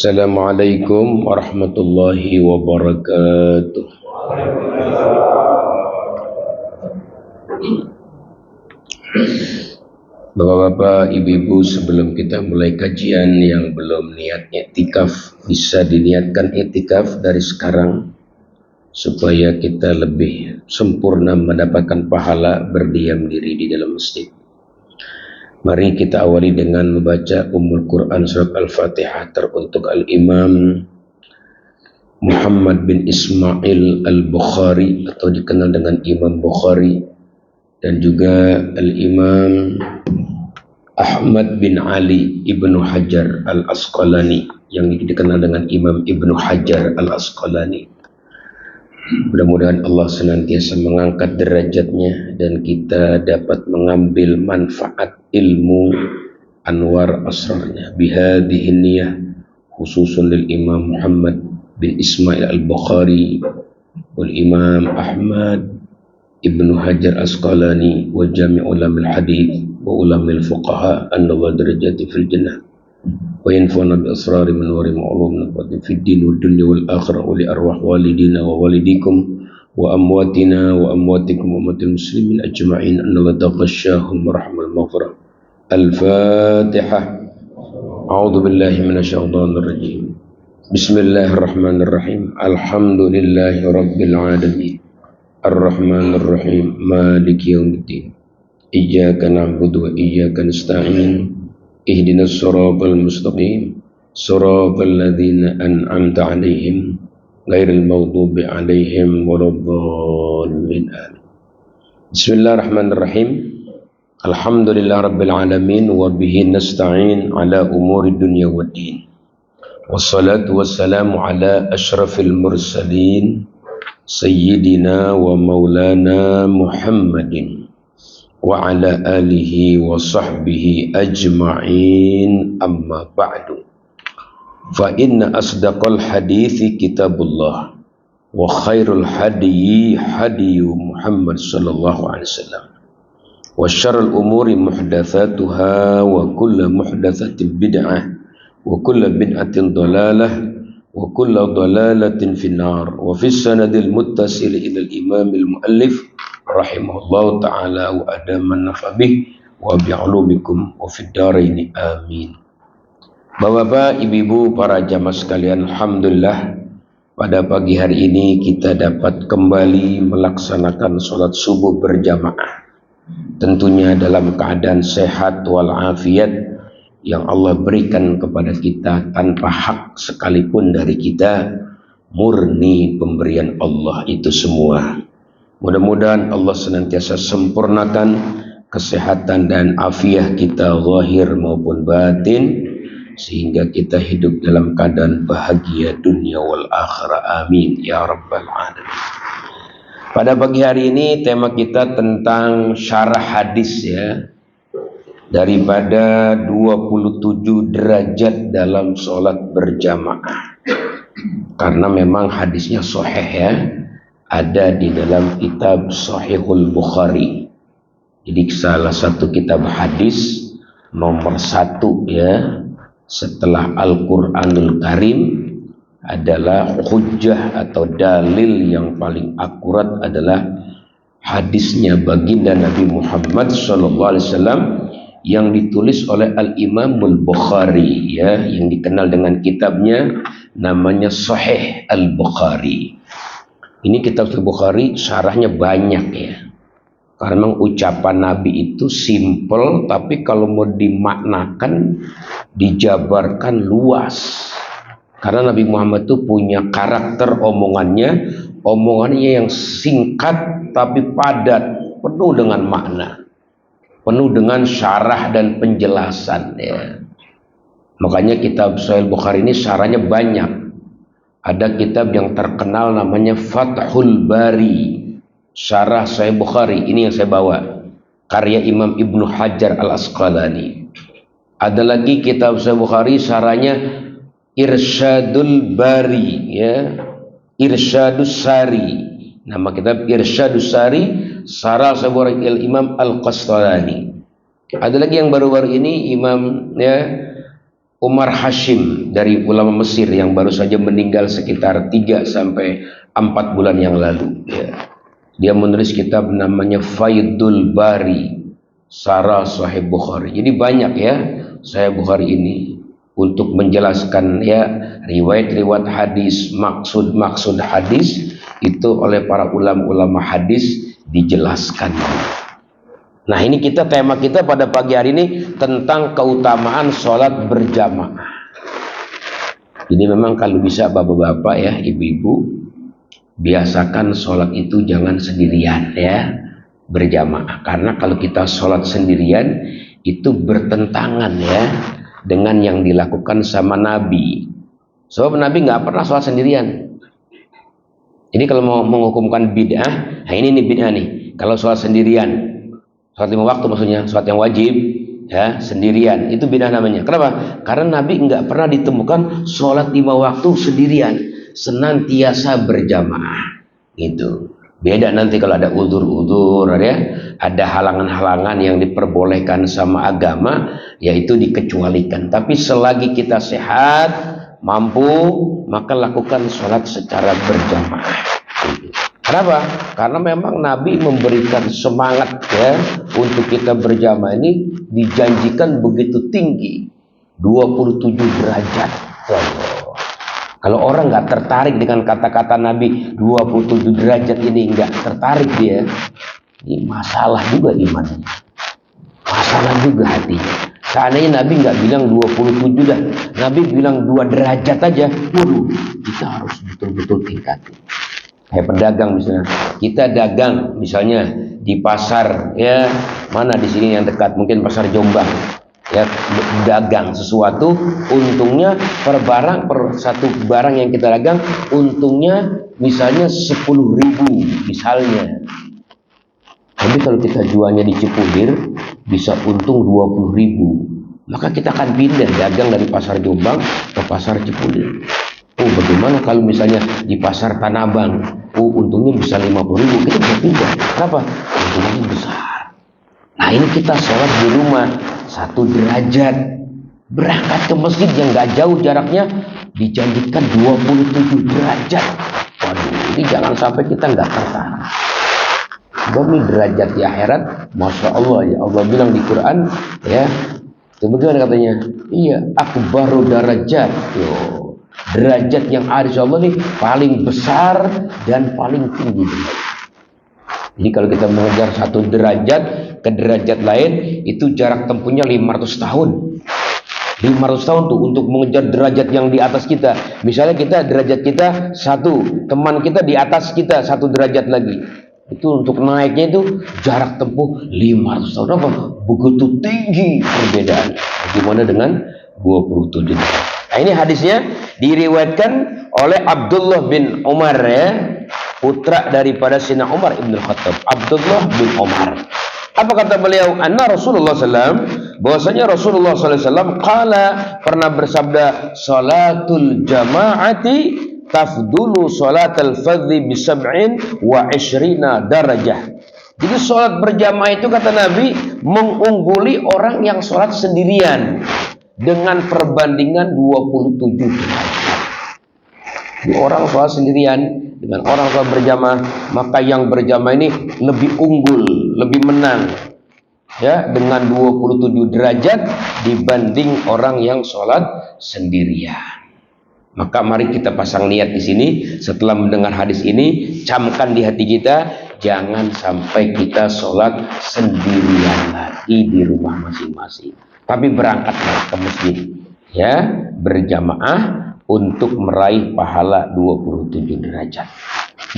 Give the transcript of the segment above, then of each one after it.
Assalamualaikum warahmatullahi wabarakatuh. Bapak-bapak, ibu-ibu, sebelum kita mulai kajian, yang belum niat iktikaf bisa diniatkan iktikaf dari sekarang supaya kita lebih sempurna mendapatkan pahala berdiam diri di dalam masjid. Mari kita awali dengan membaca Ummul Quran surat Al-Fatihah teruntuk Al-Imam Muhammad bin Ismail Al-Bukhari atau dikenal dengan Imam Bukhari, dan juga Al-Imam Ahmad bin Ali Ibnu Hajar Al-Asqalani yang dikenal dengan Imam Ibnu Hajar Al-Asqalani. Mudah-mudahan Allah senantiasa mengangkat derajatnya dan kita dapat mengambil manfaat ilmu anwar asrarnya. Bihadhihi niyah khususun lil Imam Muhammad bin Ismail Al-Bukhari wal Imam Ahmad Ibnu Hajar Asqalani wa jami' ulamil hadith wa ulamil fuqaha annawa darajati fil jannah wa yanfa'una bi asrari min wari ma'lum nafati fid din wal dunya wal akhirah wa li arwah walidina wa walidikum wa amwatina wa amwatikum wa amwatil muslimin ajma'in annawa taqashahum rahmal maghfirah. Al-Fatihah. A'udzu billahi minasyaitonir rajim. Bismillahirrahmanirrahim. Alhamdulillahi rabbil alamin. Ar-Rahmanir Rahim. Maliki yaumiddin. Iyyaka na'budu wa iyyaka nasta'in. Ihdinas siratal mustaqim. Siratal ladzina an'amta 'alaihim ghairil maghdubi 'alaihim waladdallin. Bismillahirrahmanirrahim. Alhamdulillah rabbil alamin wa bihi nasta'in ala umuri dunya waddin. Wassalatu wassalamu ala asyrafil mursalin Sayyidina wa maulana Muhammadin wa ala alihi wa sahbihi ajma'in, amma ba'du. Fa inna asdaqal hadithi kitabullah wa khairul hadiyi hadiyu Muhammad sallallahu alaihi wasallam wa syarrul umuri muhdatsatuha wa kullu muhdatsatin bid'ah wa kullu bid'atin dhalalah wa kullu dhalalatin finnar. Wa fis sanadil muttasil ila al-imam al-muallif rahimahullahu ta'ala wa adaman nafabih wa bi'ulumikum wa fid dharain amin. Bapak-bapak, ibu-ibu, para jamaah sekalian, alhamdulillah pada pagi hari ini kita dapat kembali melaksanakan sholat subuh berjamaah, tentunya dalam keadaan sehat walafiat yang Allah berikan kepada kita tanpa hak sekalipun dari kita, murni pemberian Allah itu semua. Mudah-mudahan Allah senantiasa sempurnakan kesehatan dan afiah kita zahir maupun batin, sehingga kita hidup dalam keadaan bahagia dunia wal akhirah, amin ya rabbal alamin. Pada pagi hari ini tema kita tentang syarah hadis, ya, daripada 27 derajat dalam sholat berjamaah. Karena memang hadisnya sahih, ya, ada di dalam kitab Sahihul Bukhari. Jadi salah satu kitab hadis nomor 1, ya, setelah Al-Quranul Karim adalah hujjah atau dalil yang paling akurat adalah hadisnya baginda Nabi Muhammad SAW yang ditulis oleh Al-Imamul Bukhari, ya, yang dikenal dengan kitabnya namanya Sahih Al-Bukhari. Ini kitab Al-Bukhari syarahnya banyak, ya, karena ucapan Nabi itu simple, tapi kalau mau dimaknakan dijabarkan luas. Karena Nabi Muhammad itu punya karakter omongannya yang singkat tapi padat, penuh dengan makna, penuh dengan syarah dan penjelasan, ya. Makanya kitab Sahih Bukhari ini syarahnya banyak. Ada kitab yang terkenal namanya Fathul Bari, syarah Sahih Bukhari. Ini yang saya bawa, karya Imam Ibnu Hajar Al-Asqalani. Ada lagi kitab Sahih Bukhari syarahnya Irsyadul Bari, ya, Irsyadus Sari. Nama kitab Irsyadus Sari, syarah Sahih Bukhari Imam Al-Qastalani. Ada lagi yang baru-baru ini Imam, ya, Umar Hashim dari ulama Mesir yang baru saja meninggal sekitar 3 sampai 4 bulan yang lalu. Ya. Dia menulis kitab namanya Faidul Bari Sarah Sahih Bukhari. Jadi banyak ya Sahih Bukhari ini untuk menjelaskan ya riwayat-riwayat hadis, maksud-maksud hadis itu oleh para ulama-ulama hadis dijelaskan. Nah ini tema kita pada pagi hari ini tentang keutamaan sholat berjamaah. Jadi memang kalau bisa bapak-bapak ya, ibu-ibu, biasakan sholat itu jangan sendirian ya, berjamaah. Karena kalau kita sholat sendirian itu bertentangan ya dengan yang dilakukan sama Nabi. Sebab Nabi nggak pernah sholat sendirian. Ini kalau mau menghukumkan bid'ah, nah ini nih bid'ah nih. Kalau sholat sendirian, sholat 5 waktu maksudnya, sholat yang wajib ya sendirian, itu bid'ah namanya. Kenapa? Karena Nabi nggak pernah ditemukan sholat 5 waktu sendirian, senantiasa berjamaah. Gitu. Beda nanti kalau ada udzur-udzur ya, ada halangan-halangan yang diperbolehkan sama agama, yaitu dikecualikan. Tapi selagi kita sehat, mampu, maka lakukan sholat secara berjamaah. Kenapa? Karena memang Nabi memberikan semangat ya untuk kita berjamaah ini dijanjikan begitu tinggi, 27 derajat. Kalau orang nggak tertarik dengan kata-kata Nabi 27 derajat ini, nggak tertarik dia, ini masalah juga imannya, masalah juga hatinya. Seandainya Nabi nggak bilang 27 dah, Nabi bilang 2 derajat aja, waduh, kita harus betul-betul tingkatin. Kayak pedagang misalnya, kita dagang misalnya di pasar ya mana di sini yang dekat, mungkin pasar Jombang ya, dagang sesuatu, untungnya per satu barang yang kita dagang untungnya misalnya 10.000 misalnya. Tapi kalau kita jualnya di Cipulir bisa untung 20.000, maka kita akan pindah dagang dari pasar Jombang ke pasar Cipulir. Oh, bagaimana kalau misalnya di pasar Tanabang, untungnya bisa 50.000, kita bisa pindah. Kenapa? Untungnya besar. Nah ini kita sholat di rumah 1 derajat, berangkat ke masjid yang gak jauh jaraknya dijanjikan 27 derajat. Waduh, ini jangan sampai kita nggak tertarik. Demi derajat di akhirat, masya Allah ya, Allah bilang di Quran ya, bagaimana katanya? Iya, akbaru darajat. Derajat yang ada insya Allah nih paling besar dan paling tinggi. Jadi kalau kita mengejar 1 derajat ke derajat lain, itu jarak tempuhnya 500 tahun. 500 tahun tuh untuk mengejar derajat yang di atas kita. Misalnya kita derajat kita 1, teman kita di atas kita 1 derajat lagi. Itu untuk naiknya itu jarak tempuh 500 tahun. Apa? Begitu tinggi perbedaan. Bagaimana dengan 27 derajat? Nah ini hadisnya diriwayatkan oleh Abdullah bin Umar ya, putra daripada Sayyidina Umar ibn Khattab. Abdullah bin Umar. Apa kata beliau? Anna Rasulullah SAW, bahwasanya Rasulullah SAW qala, pernah bersabda, salatul jama'ati tafdulu salatal fadhi bi 27 darajah. Jadi sholat berjamaah itu kata Nabi mengungguli orang yang sholat sendirian dengan perbandingan 27 derajat. Di orang sholat sendirian dengan orang sholat berjamaah, maka yang berjamaah ini lebih unggul, lebih menang ya dengan 27 derajat dibanding orang yang sholat sendirian. Maka mari kita pasang niat di sini, setelah mendengar hadis ini, camkan di hati kita, jangan sampai kita sholat sendirian lagi di rumah masing-masing, tapi berangkatlah ke masjid ya, berjamaah untuk meraih pahala 27 derajat.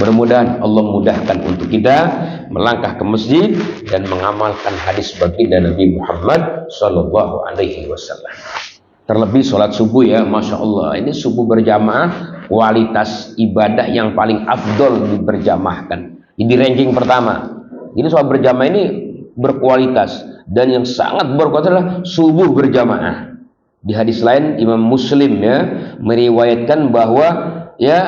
Mudah-mudahan Allah mudahkan untuk kita melangkah ke masjid dan mengamalkan hadis baginda Nabi Muhammad sallallahu alaihi wasallam. Terlebih sholat subuh ya, masya Allah, ini subuh berjamaah kualitas ibadah yang paling afdol diberjamaahkan. Ini ranking pertama. Jadi sholat berjamaah ini berkualitas, dan yang sangat berkualitas adalah subuh berjamaah. Di hadis lain Imam Muslim ya meriwayatkan bahwa ya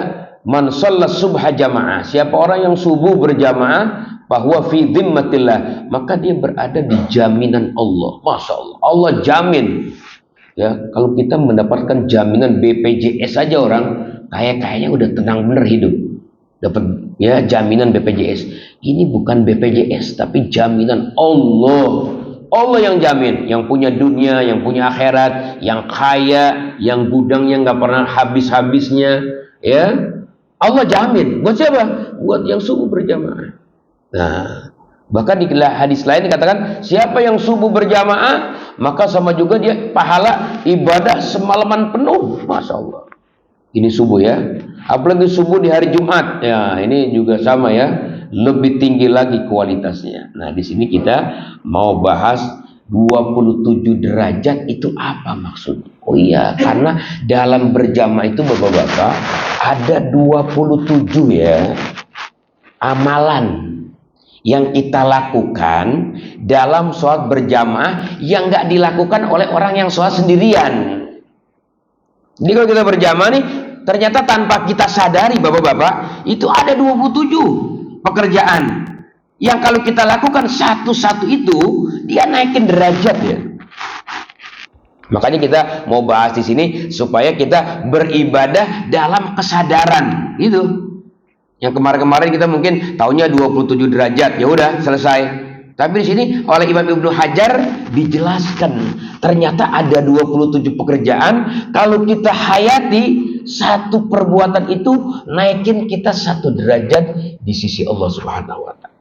man shalla subha jamaah, siapa orang yang subuh berjamaah, bahwa fi dhimmatillah, maka dia berada di jaminan Allah. Masya Allah, Allah jamin Ya, kalau kita mendapatkan jaminan BPJS saja orang kayaknya udah tenang bener hidup. Dapat ya jaminan BPJS. Ini bukan BPJS tapi jaminan Allah. Allah yang jamin, yang punya dunia, yang punya akhirat, yang kaya, yang gudangnya nggak pernah habis-habisnya, ya. Allah jamin. Buat siapa? Buat yang subuh berjamaah. Nah, bahkan di hadis lain dikatakan, siapa yang subuh berjamaah, maka sama juga dia pahala ibadah semalaman penuh. Masya Allah. Ini subuh ya. Apalagi subuh di hari Jumat. Ya, ini juga sama ya. Lebih tinggi lagi kualitasnya. Nah, di sini kita mau bahas 27 derajat itu apa maksudnya? Oh iya, karena dalam berjamaah itu Bapak-bapak ada 27 ya amalan yang kita lakukan dalam sholat berjamaah yang nggak dilakukan oleh orang yang sholat sendirian. Jadi kalau kita berjamaah nih, ternyata tanpa kita sadari Bapak-bapak, itu ada 27 pekerjaan yang kalau kita lakukan satu-satu itu, dia naikin derajat ya. Makanya kita mau bahas di sini supaya kita beribadah dalam kesadaran itu. Yang kemarin-kemarin kita mungkin taunya 27 derajat, ya udah selesai. Tapi di sini oleh Imam Ibnu Hajar dijelaskan ternyata ada 27 pekerjaan kalau kita hayati satu perbuatan itu naikin kita satu derajat di sisi Allah Subhanahu wa taala.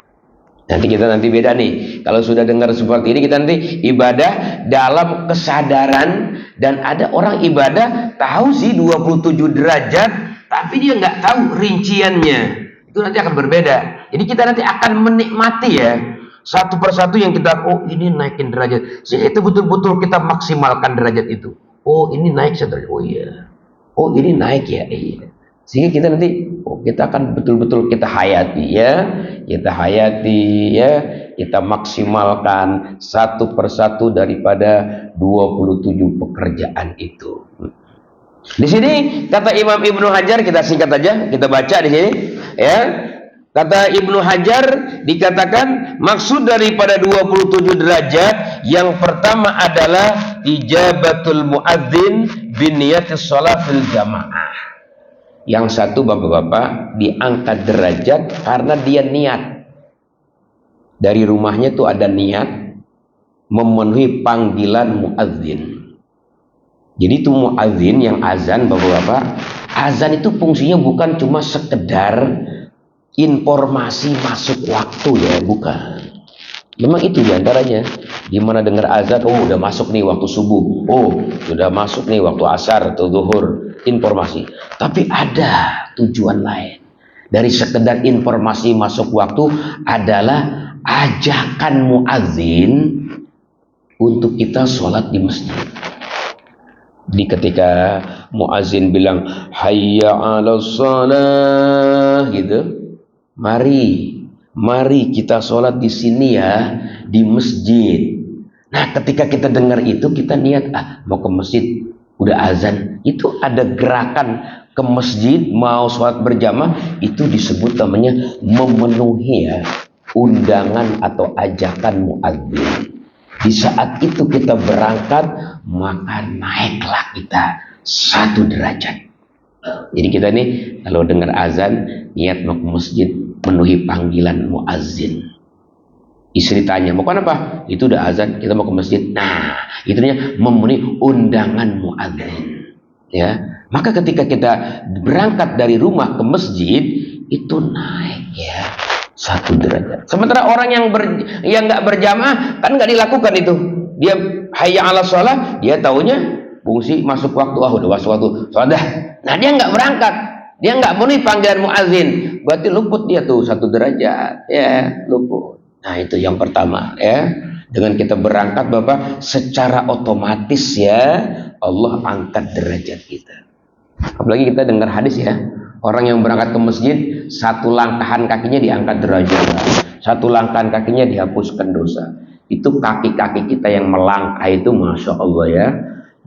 Nanti beda nih. Kalau sudah dengar seperti ini kita nanti ibadah dalam kesadaran dan ada orang ibadah tahu sih 27 derajat tapi dia nggak tahu rinciannya. Itu nanti akan berbeda. Jadi kita nanti akan menikmati ya satu persatu yang kita, oh ini naikin derajat, sehingga itu betul-betul kita maksimalkan derajat itu. Oh ini naik sederajat, oh iya, oh ini naik ya, iya. Sehingga kita nanti, oh kita akan betul-betul kita hayati ya, kita maksimalkan satu persatu daripada 27 pekerjaan itu. Di sini kata Imam Ibnu Hajar, kita singkat aja, kita baca di sini ya. Kata Ibnu Hajar dikatakan maksud daripada 27 derajat yang pertama adalah ijabatul muadzin biniyatis shalah fil jamaah. Yang satu Bapak-bapak diangkat derajat karena dia niat. Dari rumahnya tuh ada niat memenuhi panggilan muadzin. Jadi itu muadzin yang azan Bapak-bapak, azan itu fungsinya bukan cuma sekedar informasi masuk waktu ya, bukan. Memang itu diantaranya. Dimana dengar azan, oh udah masuk nih waktu subuh, oh sudah masuk nih waktu asar atau zuhur, informasi. Tapi ada tujuan lain. Dari sekedar informasi masuk waktu adalah ajakan muadzin untuk kita sholat di masjid. Di ketika muadzin bilang hayya 'alas shalah gitu, mari kita sholat di sini ya, di masjid. Nah ketika kita dengar itu kita niat mau ke masjid, udah azan, itu ada gerakan ke masjid mau sholat berjamaah, itu disebut namanya memenuhi ya undangan atau ajakan muadzin. Di saat itu kita berangkat, maka naiklah kita satu derajat. Jadi kita nih kalau dengar azan niat mau ke masjid, memenuhi panggilan muazzin. Istri tanya mau kenapa? Itu udah azan, kita mau ke masjid. Nah itu namanya memenuhi undangan muazzin. Ya, maka ketika kita berangkat dari rumah ke masjid itu naik ya satu derajat. Sementara orang yang nggak berjamaah kan nggak dilakukan itu. Dia hayya 'alas shalah, dia taunya fungsi masuk waktu, udah masuk waktu, sholat dah. Nah dia nggak berangkat, dia nggak memenuhi panggilan muadzin, berarti luput dia tuh satu derajat, ya luput. Nah itu yang pertama ya. Dengan kita berangkat Bapak, secara otomatis ya Allah angkat derajat kita. Apalagi kita dengar hadis ya, orang yang berangkat ke masjid, satu langkahan kakinya diangkat derajat, satu langkahan kakinya dihapuskan dosa. Itu kaki-kaki kita yang melangkah itu, masya Allah ya.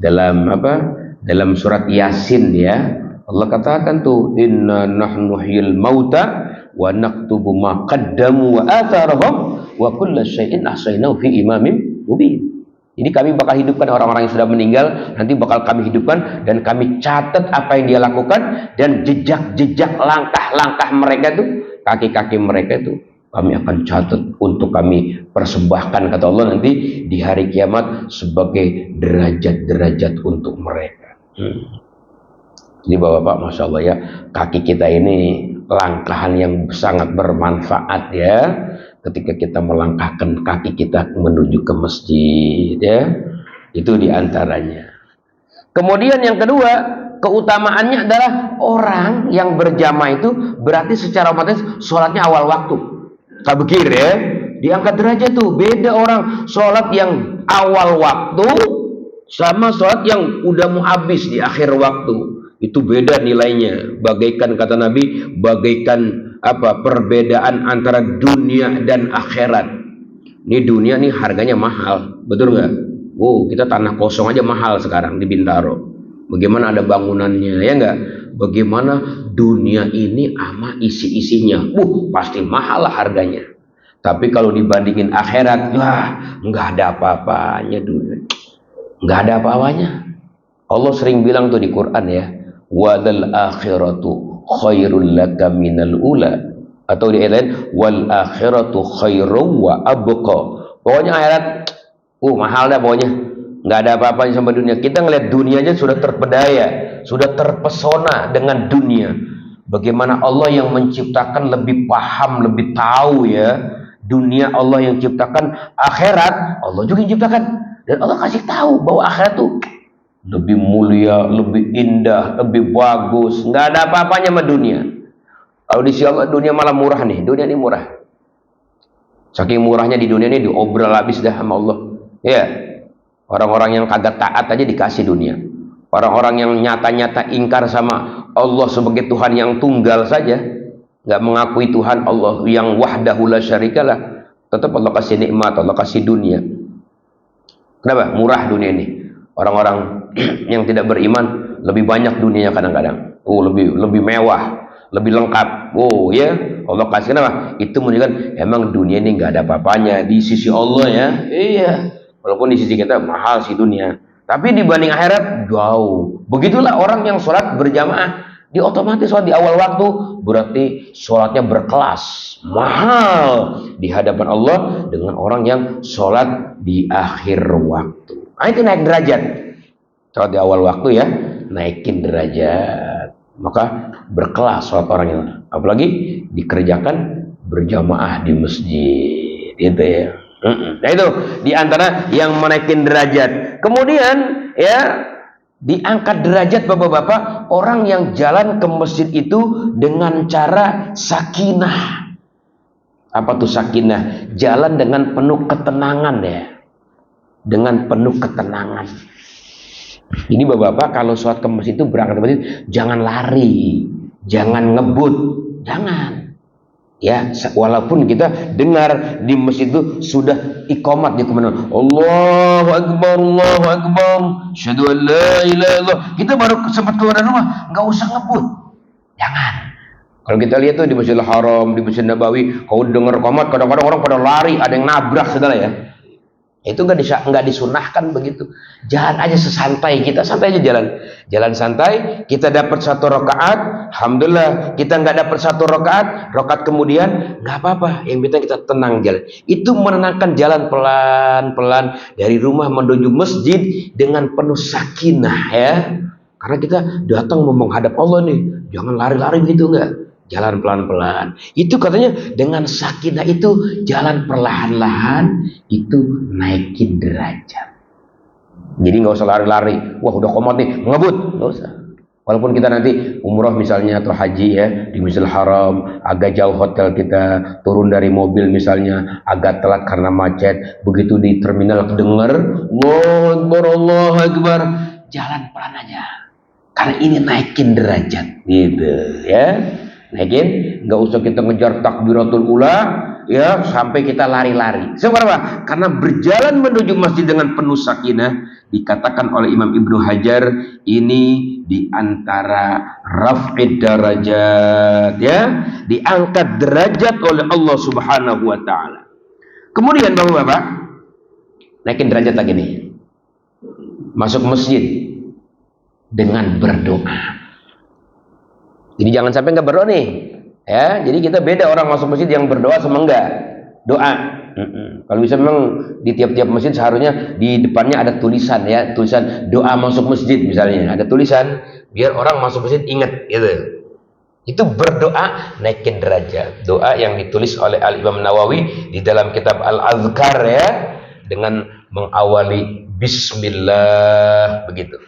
Dalam surat Yasin ya, Allah katakan tuh inna nahnu nuhyil mauta wa naktubu ma qaddamu wa atharahum wa kulla syai'in ahsaynahu fi imamin mubin. Jadi kami bakal hidupkan orang-orang yang sudah meninggal, nanti bakal kami hidupkan dan kami catat apa yang dia lakukan dan jejak-jejak langkah-langkah mereka itu, kaki-kaki mereka itu kami akan catat untuk kami persembahkan kata Allah nanti di hari kiamat sebagai derajat-derajat untuk mereka. Jadi bapak-bapak, masya Allah ya, kaki kita ini langkahan yang sangat bermanfaat ya. Ketika kita melangkahkan kaki kita menuju ke masjid ya, itu diantaranya. Kemudian yang kedua, keutamaannya adalah orang yang berjamaah itu berarti secara otomatis sholatnya awal waktu. Tabkir ya, diangkat derajat tuh. Beda orang sholat yang awal waktu sama sholat yang udah mau habis di akhir waktu. Itu beda nilainya. Bagaikan kata Nabi, bagaikan apa perbedaan antara dunia dan akhirat. Ini dunia nih harganya mahal, betul nggak? Oh, kita tanah kosong aja mahal sekarang di Bintaro. Bagaimana ada bangunannya, ya nggak? Bagaimana dunia ini ama isi-isinya? Pasti mahal lah harganya. Tapi kalau dibandingin akhirat, wah, nggak ada apa-apanya dunia. Nggak ada apa-apanya. Allah sering bilang tuh di Quran ya, wadal akhiratu khairul laka minal ula, atau di ayat lain wal akhiratu khairum wa abqa. Pokoknya akhirat mahal dah pokoknya. Nggak ada apa-apanya sama dunia. Kita ngelihat dunianya sudah terpedaya, sudah terpesona dengan dunia. Bagaimana Allah yang menciptakan lebih paham, lebih tahu ya. Dunia Allah yang ciptakan, akhirat Allah juga yang ciptakan. Dan Allah kasih tahu bahwa akhirat tuh lebih mulia, lebih indah, lebih bagus. Nggak ada apa-apanya sama dunia. Kalau di sisi Allah dunia malah murah nih. Dunia ini murah. Saking murahnya di dunia ini diobral habis dah sama Allah. Ya. Orang-orang yang kagak taat aja dikasih dunia. Orang-orang yang nyata-nyata ingkar sama Allah sebagai Tuhan yang tunggal saja, nggak mengakui Tuhan Allah yang wahdahu la syarikalah, tetap Allah kasih nikmat, Allah kasih dunia. Kenapa? Murah dunia ini. Orang-orang yang tidak beriman lebih banyak dunianya kadang-kadang. Lebih mewah, lebih lengkap. Ya, Allah kasih kenapa? Itu menunjukkan emang dunia ini nggak ada apa-apanya di sisi Allah ya. Iya. Walaupun di sisi kita mahal sih dunia, tapi dibanding akhirat jauh. Begitulah orang yang sholat berjamaah, dia otomatis sholat di awal waktu, berarti sholatnya berkelas, mahal di hadapan Allah dengan orang yang sholat di akhir waktu. Itu naik derajat. Sholat di awal waktu ya, naikin derajat. Maka berkelas sholat orang yang, apalagi dikerjakan berjamaah di masjid, gitu ya. Nah itu diantara yang menaikin derajat. Kemudian ya diangkat derajat bapak-bapak orang yang jalan ke masjid itu dengan cara sakinah. Apa tuh sakinah? Jalan dengan penuh ketenangan ya. Dengan penuh ketenangan. Ini bapak-bapak kalau sholat ke masjid itu berangkat ke masjid jangan lari, jangan ngebut, jangan. Ya, walaupun kita dengar di masjid itu sudah iqamat di kumandang Allahu Akbar, Allahu Akbar, syahadu an la ilaha illallah. Kita baru sempat keluar dari rumah, nggak usah ngebut. Jangan. Kalau kita lihat tuh di Masjidil Haram, di Masjid Nabawi, kalau dengar iqamat kadang-kadang orang pada lari, ada yang nabrak saudara ya. Itu nggak disunahkan begitu. Jalan aja sesantai kita, santai aja jalan santai. Kita dapat 1 rakaat, alhamdulillah. Kita nggak dapat 1 rakaat kemudian nggak apa-apa. Yang penting kita tenang jalan. Itu menenangkan jalan pelan-pelan dari rumah menuju masjid dengan penuh sakinah ya. Karena kita datang menghadap Allah nih, jangan lari-lari gitu nggak. Jalan pelan-pelan. Itu katanya dengan sakinah itu jalan perlahan-lahan itu naikin derajat. Jadi nggak usah lari-lari. Wah udah komat nih, ngebut, nggak usah. Walaupun kita nanti umroh misalnya atau haji ya di Masjidil Haram, agak jauh hotel kita, turun dari mobil misalnya, agak telat karena macet. Begitu di terminal kedenger, Allahu Akbar, Allahu Akbar, jalan pelan aja. Karena ini naikin derajat, gitu ya. Naikin, nggak usah kita ngejar takbiratul ula ya sampai kita lari-lari. Sebab karena berjalan menuju masjid dengan penuh sakinah, dikatakan oleh Imam Ibnu Hajar ini diantara raf'id darajat ya, diangkat derajat oleh Allah Subhanahu wa taala. Kemudian Bapak-bapak, naikin derajat lagi nih. Masuk masjid dengan berdoa. Jadi jangan sampai nggak berdoa nih. Ya, jadi kita beda orang masuk masjid yang berdoa sama enggak. Doa. Kalau bisa memang di tiap-tiap masjid seharusnya di depannya ada tulisan ya, tulisan doa masuk masjid misalnya. Ada tulisan biar orang masuk masjid ingat gitu. Itu berdoa naikin derajat. Doa yang ditulis oleh Al-Imam Nawawi di dalam kitab Al-Azkar ya, dengan mengawali bismillah begitu.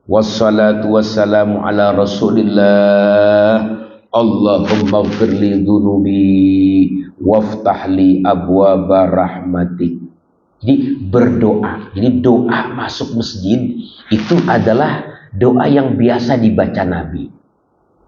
Wassalatu wassalamu ala Rasulillah. Allahumma ighfirli dhunubi waftahli abwaba rahmatik. Jadi berdoa. Jadi doa masuk masjid itu adalah doa yang biasa dibaca Nabi.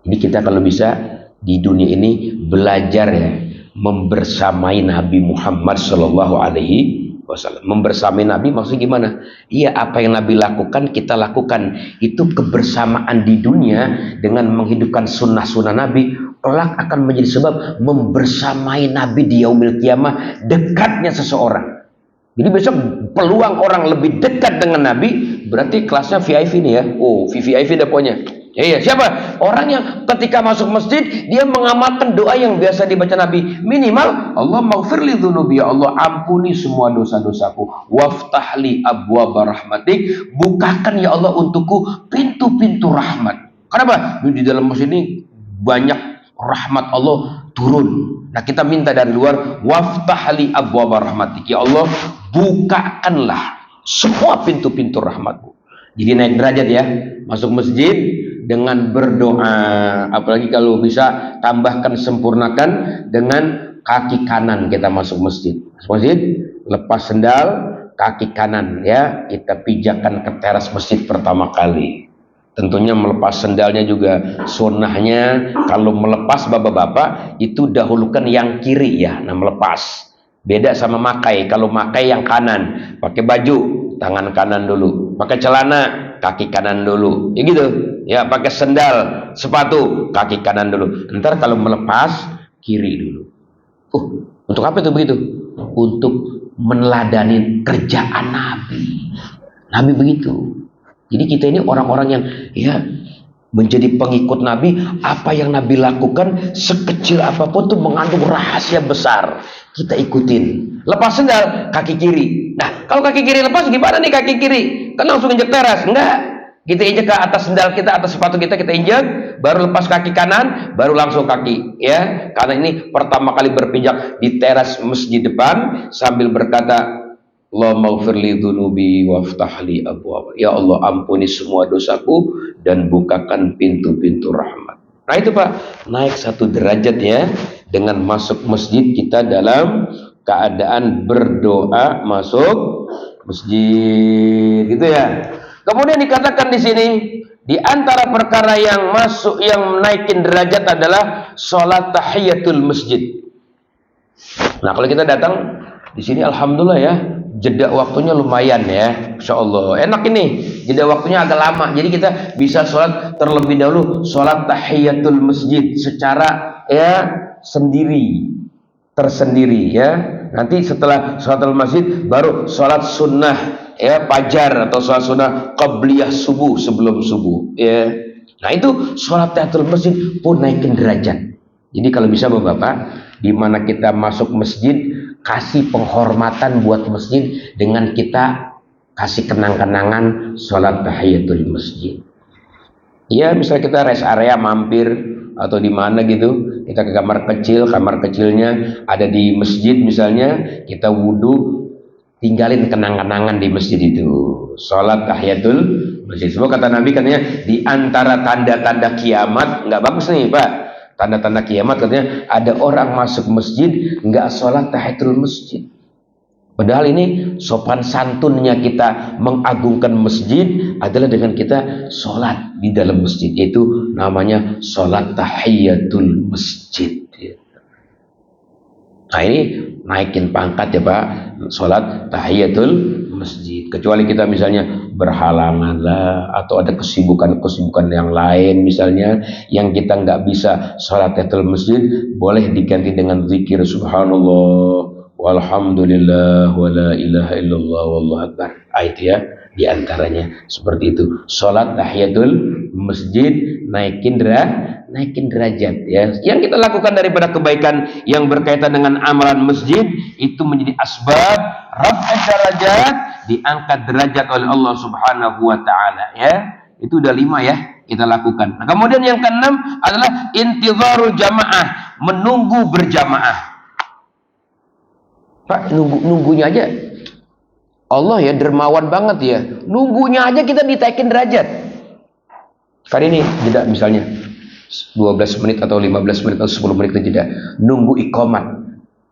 Jadi kita kalau bisa di dunia ini belajar ya, membersamai Nabi Muhammad Shallallahu Alaihi Wasallam. Membersamai Nabi maksudnya gimana? Iya, apa yang Nabi lakukan kita lakukan. Itu kebersamaan di dunia dengan menghidupkan sunnah-sunnah Nabi, kelak akan menjadi sebab membersamai Nabi di yaumil kiamah, dekatnya seseorang. Jadi besok peluang orang lebih dekat dengan Nabi berarti kelasnya VIP nih ya. Oh, VVIP dah pokoknya. Iya, siapa? Orang yang ketika masuk masjid dia mengamalkan doa yang biasa dibaca Nabi. Minimal Allah maghfirli dzunubi, ya Allah ampuni semua dosa-dosaku. Waftahli abwaba rahmatik, bukakan ya Allah untukku pintu-pintu rahmat. Kenapa? Di dalam masjid ini banyak rahmat Allah turun. Nah, kita minta dari luar, waftahli abwaba rahmatik, ya Allah bukakanlah semua pintu-pintu rahmatmu. Jadi naik derajat ya, masuk masjid dengan berdoa, apalagi kalau bisa tambahkan, sempurnakan dengan kaki kanan kita masuk masjid. Masjid lepas sendal, kaki kanan ya kita pijakan ke teras masjid pertama kali. Tentunya melepas sendalnya juga sunnahnya kalau melepas bapak-bapak itu dahulukan yang kiri ya, nah melepas. Beda sama makai, kalau makai yang kanan, pakai baju tangan kanan dulu, pakai celana kaki kanan dulu, ya gitu. Ya, pakai sendal, sepatu, kaki kanan dulu. Ntar kalau melepas, kiri dulu. Untuk apa itu begitu? Untuk meneladani kerjaan Nabi. Nabi begitu. Jadi kita ini orang-orang yang ya menjadi pengikut Nabi, apa yang Nabi lakukan sekecil apapun itu mengandung rahasia besar. Kita ikutin. Lepas sendal, kaki kiri. Nah, kalau kaki kiri lepas gimana nih kaki kiri? Kan langsung injek teras? Enggak. Kita injek ke atas sendal kita, atas sepatu kita injek, baru lepas kaki kanan, baru langsung kaki ya. Karena ini pertama kali berpijak di teras masjid depan sambil berkata, Allahumma ighfirli dzunubi waftahli abwaab. Ya Allah ampuni semua dosaku dan bukakan pintu-pintu rahmat. Nah itu Pak, naik satu derajat ya dengan masuk masjid kita dalam keadaan berdoa masuk masjid gitu ya. Kemudian dikatakan di sini di antara perkara yang masuk yang menaikin derajat adalah sholat tahiyatul masjid. Nah kalau kita datang di sini alhamdulillah ya, jeda waktunya lumayan ya, insya Allah enak ini, jeda waktunya agak lama, jadi kita bisa sholat terlebih dahulu sholat tahiyatul masjid secara ya sendiri, tersendiri ya. Nanti setelah sholat masjid baru sholat sunnah ya fajar atau sholat sunnah qabliyah subuh sebelum subuh ya. Nah itu sholat tahiyatul masjid pun naikin derajat. Jadi kalau bisa bapak-bapak, di mana kita masuk masjid kasih penghormatan buat masjid dengan kita kasih kenang-kenangan sholat tahiyatul masjid. Ya misalnya kita rest area mampir atau di mana gitu, kita ke kamar kecilnya ada di masjid misalnya, kita wudhu, tinggalin kenang-kenangan di masjid itu, sholat tahiyatul masjid. Sebab kata Nabi katanya di antara tanda-tanda kiamat, nggak bagus nih Pak, tanda-tanda kiamat katanya ada orang masuk masjid nggak sholat tahiyatul masjid. Padahal ini sopan santunnya kita mengagungkan masjid adalah dengan kita sholat di dalam masjid, itu namanya sholat tahiyatul masjid. Nah ini naikin pangkat ya Pak, sholat tahiyatul masjid. Kecuali kita misalnya berhalangan lah, atau ada kesibukan-kesibukan yang lain misalnya yang kita nggak bisa sholat tahiyatul masjid, boleh diganti dengan zikir subhanallah walhamdulillah wala ilaha illallah wallahu akbar. Itu ya di antaranya seperti itu. Salat tahiyatul masjid naikin derajat ya. Yang kita lakukan daripada kebaikan yang berkaitan dengan amalan masjid itu menjadi asbab raf'at derajat, diangkat derajat oleh Allah Subhanahu wa taala ya. Itu udah 5 ya kita lakukan. Nah, kemudian yang keenam adalah intizarul jamaah, menunggu berjamaah. Pak, nunggunya aja. Allah ya dermawan banget ya. Nunggunya aja kita ditaikin derajat. Kali ini jeda misalnya 12 menit atau 15 menit atau 10 menit itu jeda. Nunggu iqamat.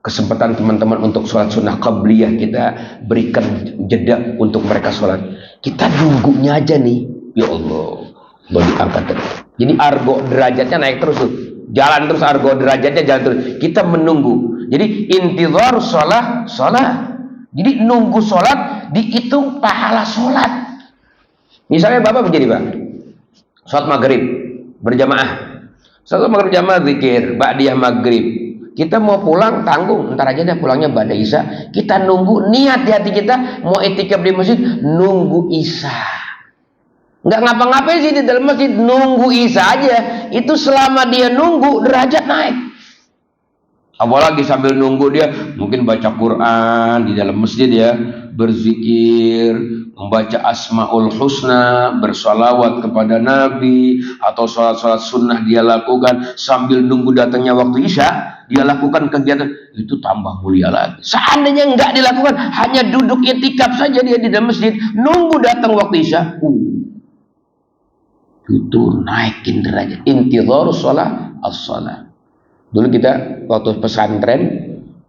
Kesempatan teman-teman untuk sholat sunnah qabliyah kita berikan jeda untuk mereka sholat. Kita nunggunya aja nih. Ya Allah. Allah diangkat. Jadi argo derajatnya naik terus tuh. Jalan terus argo derajatnya jalan terus. Kita menunggu. Jadi intizar sholat. Jadi nunggu sholat dihitung pahala sholat. Misalnya Bapak begini Pak, sholat maghrib berjamaah. Sholat maghrib berjamaah zikir, ba'diyah maghrib. Kita mau pulang tanggung, ntar aja deh pulangnya ba'da isya. Kita nunggu niat di hati kita mau itikaf di masjid, nunggu isya. Nggak ngapa-ngapain sih di dalam masjid, nunggu isya aja. Itu selama dia nunggu derajat naik. Apalagi sambil nunggu dia mungkin baca Quran di dalam masjid ya, berzikir, membaca asmaul husna, bersolawat kepada Nabi, atau sholat-sholat sunnah dia lakukan sambil nunggu datangnya waktu isya, dia lakukan kegiatan itu tambah mulia lagi. Seandainya nggak dilakukan, hanya duduk itikaf saja dia di dalam masjid, nunggu datang waktu isya, itu naikin derajat. Intizar sholat as-sholat. Dulu kita waktu pesantren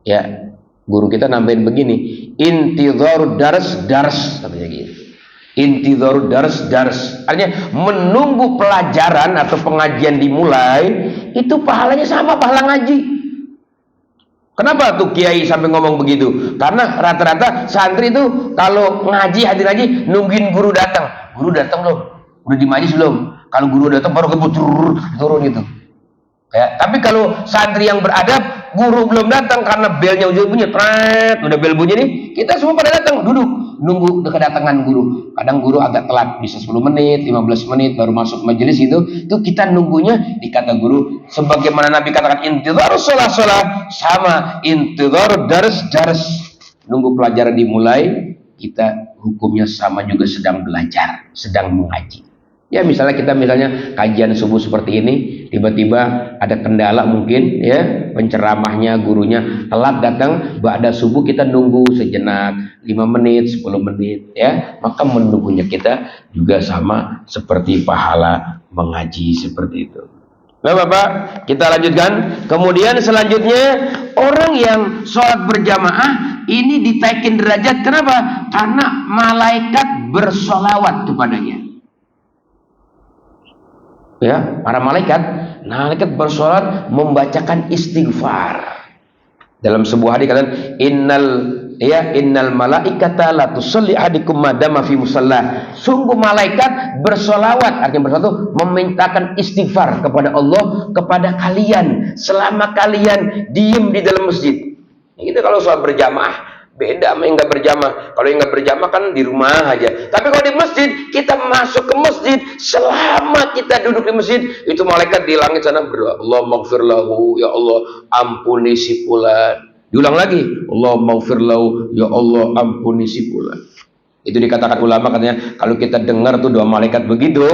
ya, guru kita nambahin begini, intizar dars katanya gitu. Intizar dars artinya menunggu pelajaran atau pengajian dimulai, itu pahalanya sama pahala ngaji. Kenapa tuh kiai sampai ngomong begitu? Karena rata-rata santri itu kalau ngaji, hadir ngaji, nungguin guru datang. Guru datang belum? Udah di majlis belum? Kalau guru datang baru kebut turun gitu. Ya, tapi kalau santri yang beradab, guru belum datang karena belnya udah bunyi, udah bel bunyi nih, kita semua pada datang, duduk, nunggu kedatangan guru. Kadang guru agak telat, bisa 10 menit, 15 menit baru masuk majelis itu kita nunggunya dikata guru, sebagaimana Nabi katakan intizar sholat sama intizar dars. Nunggu pelajaran dimulai, kita hukumnya sama juga sedang belajar, sedang mengaji. Ya misalnya kita kajian subuh seperti ini, tiba-tiba ada kendala mungkin ya, penceramahnya gurunya telat datang, ba'da subuh kita nunggu sejenak 5 menit 10 menit ya, maka menunggunya kita juga sama seperti pahala mengaji seperti itu. Nah Bapak, kita lanjutkan. Kemudian selanjutnya orang yang sholat berjamaah ini ditaikin derajat. Kenapa? Karena malaikat bersolawat kepadanya. Ya, para malaikat bersolat membacakan istighfar. Dalam sebuah hadis kalian innal malaikata la tusalli ahadikum madama fi musalla. Sungguh malaikat bersolawat, artinya bersatu memintakan istighfar kepada Allah kepada kalian selama kalian diem di dalam masjid. Itu kalau sholat berjamaah. Beda sama yang nggak berjamaah. Kalau yang nggak berjamaah kan di rumah aja. Tapi kalau di masjid, kita masuk ke masjid, selama kita duduk di masjid, itu malaikat di langit sana berdoa, Allah maghfir lahu, ya Allah ampuni si fulan. Diulang lagi, Allah maghfir lahu, ya Allah ampuni si fulan. Itu dikatakan ulama katanya, kalau kita dengar tuh doa malaikat begitu,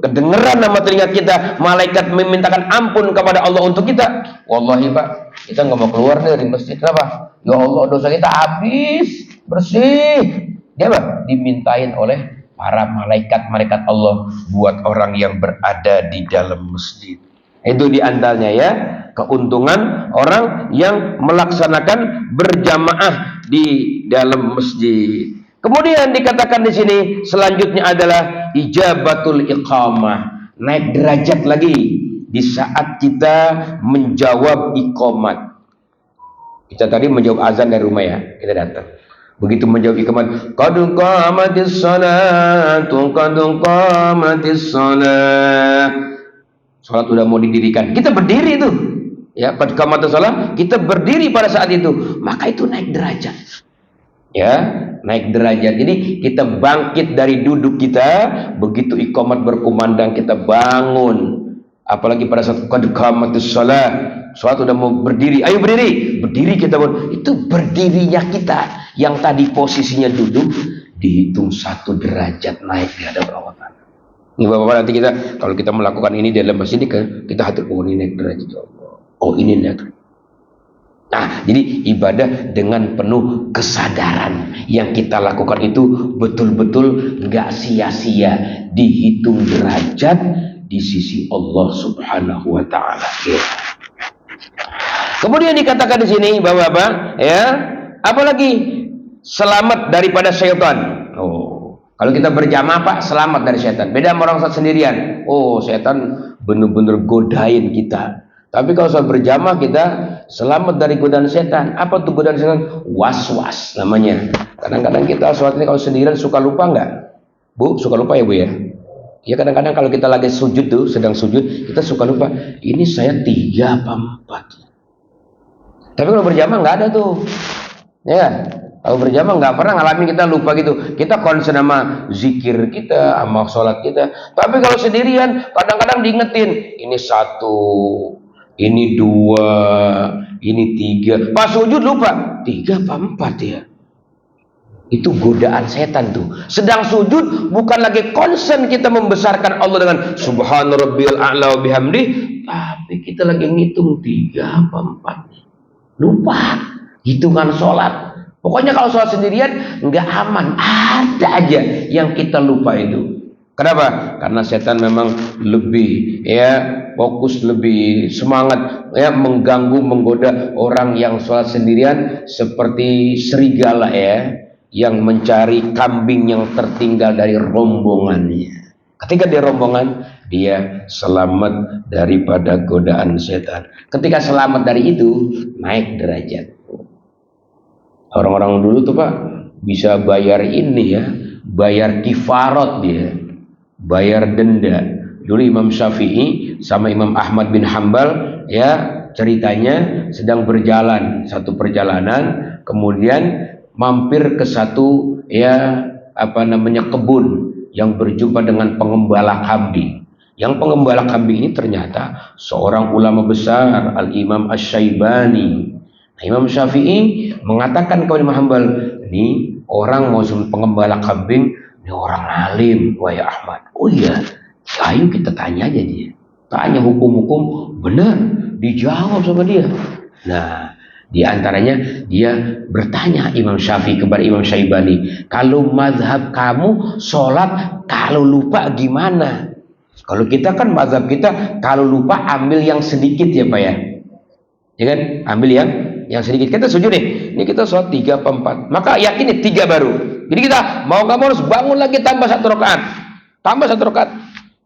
kedengeran sama telinga kita, malaikat memintakan ampun kepada Allah untuk kita. Wallahi Pak, kita nggak mau keluar dari masjid. Kenapa? Ya Allah, dosa kita habis, bersih. Dia Pak, dimintain oleh para malaikat Allah buat orang yang berada di dalam masjid. Itu diantaranya ya, keuntungan orang yang melaksanakan berjamaah di dalam masjid. Kemudian dikatakan di sini selanjutnya adalah ijabatul iqamah, naik derajat lagi di saat kita menjawab iqamat. Kita tadi menjawab azan dari rumah ya, kita datang. Begitu menjawab iqamat, qad qamatis salatu, qad qamatis salat. Salat udah mau didirikan, kita berdiri tuh. ya pada qamatus shalah, kita berdiri pada saat itu, maka itu naik derajat. Ya, naik derajat. Jadi kita bangkit dari duduk kita, begitu iqamat berkumandang kita bangun. Apalagi pada saat qad qamatus shalah, sholat udah mau berdiri, ayo berdiri, berdiri kita itu berdirinya kita yang tadi posisinya duduk dihitung 1 derajat naik di hadapan Allah Ta'ala. Ini Bapak-bapak, nanti kita kalau kita melakukan ini dalam masjid kita hadir, oh ini naik derajat Allah, oh ini naik. Nah, jadi ibadah dengan penuh kesadaran yang kita lakukan itu betul-betul nggak sia-sia, dihitung derajat di sisi Allah Subhanahu wa Ta'ala. Ya. Kemudian dikatakan di sini Bapak-bapak, ya, apalagi selamat daripada syaitan. Oh, kalau kita berjamaah Pak, selamat dari syaitan. Beda sama orang sholat sendirian. Oh, syaitan benar-benar godain kita. Tapi kalau sholat berjamaah kita selamat dari godaan setan. Apa tuh godaan setan? Was-was namanya. Kadang-kadang kita sholat ini kalau sendirian suka lupa nggak? Bu, suka lupa ya Bu ya? Ya kadang-kadang kalau kita lagi sujud tuh, sedang sujud, kita suka lupa. Ini saya 3 apa 4? Tapi kalau berjamaah nggak ada tuh. Ya kan? Kalau berjamaah nggak pernah ngalamin kita lupa gitu. Kita konsen sama zikir kita, sama sholat kita. Tapi kalau sendirian, kadang-kadang diingetin. Ini 1, ini 2, ini 3. Pas sujud lupa 3 apa 4 ya. Itu godaan setan tuh. Sedang sujud bukan lagi konsen kita membesarkan Allah dengan subhana rabbiyal a'la wa bihamdi, tapi kita lagi ngitung 3 apa 4. Lupa hitungan sholat. Pokoknya kalau sholat sendirian nggak aman, ada aja yang kita lupa itu. Kenapa? Karena setan memang lebih fokus, lebih semangat mengganggu, menggoda orang yang sholat sendirian seperti serigala yang mencari kambing yang tertinggal dari rombongannya. Ketika dia rombongan, dia selamat daripada godaan setan. Ketika selamat dari itu, naik derajat. Orang-orang dulu tuh Pak bisa bayar ini bayar kifarat dia, bayar denda. Dulu Imam Syafi'i sama Imam Ahmad bin Hambal ceritanya sedang berjalan satu perjalanan, kemudian mampir ke satu kebun yang berjumpa dengan pengembala kambing. Yang pengembala kambing ini ternyata seorang ulama besar, Al-Imam Asy-Syaibani. Nah, Imam Syafi'i mengatakan kepada Imam Hambal, ini orang mau pengembala kambing, ini orang alim, wahai Ahmad. Oh iya, ayo kita tanya aja dia. Tanya hukum-hukum, benar, dijawab sama dia. Nah, di antaranya dia bertanya Imam Syafi'i kepada Imam Syaibani, kalau mazhab kamu sholat kalau lupa gimana? Kalau kita kan mazhab kita kalau lupa ambil yang sedikit ya Pak ya. Ya kan? Ambil yang sedikit. Kita sujud nih. Ini kita sholat 3 apa 4. Maka yakin nih 3 baru. Jadi kita mau nggak mau harus bangun lagi tambah 1 rakaat. Tambah 1 rakaat.